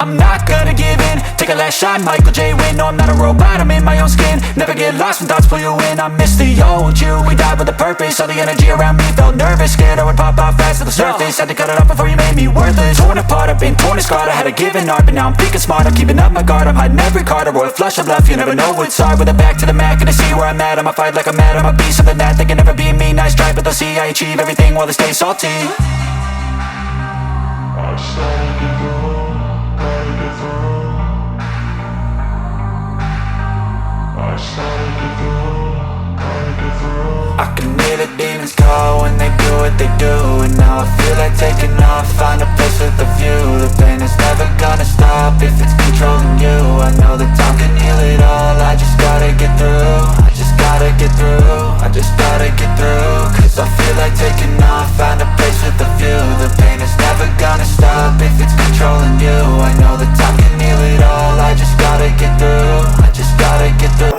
I'm not gonna give in. Take a last shot, Michael J. Win. No, I'm not a robot, I'm in my own skin. Never get lost when thoughts pull you in. I miss the old you, we died with a purpose. All the energy around me felt nervous, scared I would pop out fast to the surface. Had to cut it off before you made me worthless. Torn apart, I've been torn and scarred. I had a given art, but now I'm thinking smart. I'm keeping up my guard, I'm hiding every card. A royal flush of love, you never know what's hard. With a back to the mat, gonna see where I'm at. I'ma fight like I'm mad, I'ma be something that they can never be me. Nice try, but they'll see I achieve everything while they stay salty. I just gotta get through, gotta get through. I just gotta get through, gotta get through. I can hear the demons call when they do what they do. And now I feel like taking off, find a place with a view. The pain is never gonna stop if it's controlling you. I know that time can heal it all, I just gotta get through. I just gotta get through, I just gotta get through. Cause I feel like taking off, find a place with a view. The pain is never gonna stop if it's controlling you. I know that time can heal it all, I just gotta get through. I just gotta get through.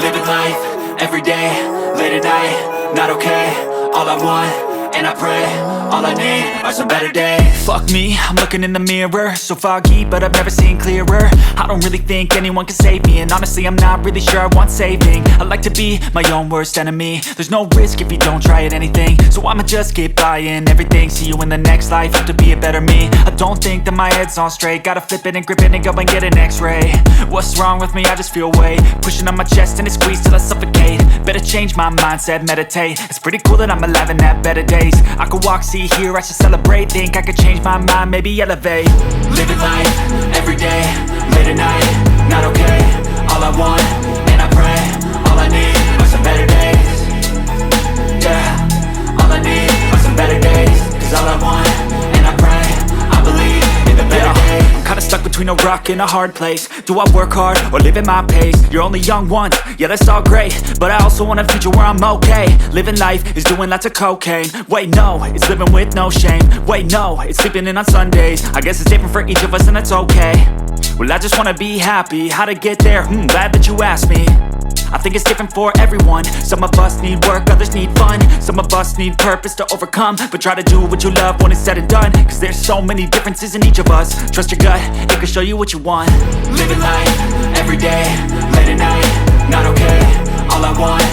Living life, everyday, late at night, not okay. All I want, and I pray, all I need are some better days. Fuck me, I'm looking in the mirror, so foggy, but I've never seen clearer. I don't really think anyone can save me, and honestly I'm not really sure I want saving. I like to be my own worst enemy. There's no risk if you don't try at anything, so I'ma just get buying everything. See you in the next life, have to be a better me. I don't think that my head's on straight, gotta flip it and grip it and go and get an x-ray. What's wrong with me? I just feel weight pushing on my chest and it squeezes till I suffocate. Better change my mindset, meditate. It's pretty cool that I'm alive and have better days. I could walk, see, hear, I should celebrate. Think I could change my mind, maybe elevate. Living life, everyday, late at night, not okay. All I want, and I pray, all I need are some better days. Yeah, all I need are some better days. Cause all I want, and I pray, I believe in the better days. I'm kinda stuck between a rock and a hard place. Do I work hard or live at my pace? You're only young once, yeah that's all great, but I also want a future where I'm okay. Living life is doing lots of cocaine. Wait no, it's living with no shame. Wait no, it's sleeping in on Sundays. I guess it's different for each of us and that's okay. Well I just wanna be happy, how to get there? Glad that you asked me. I think it's different for everyone. Some of us need work, others need fun. Some of us need purpose to overcome. But try to do what you love when it's said and done. Cause there's so many differences in each of us. Trust your gut, it can show you what you want. Living life, everyday, late at night, not okay. All I want,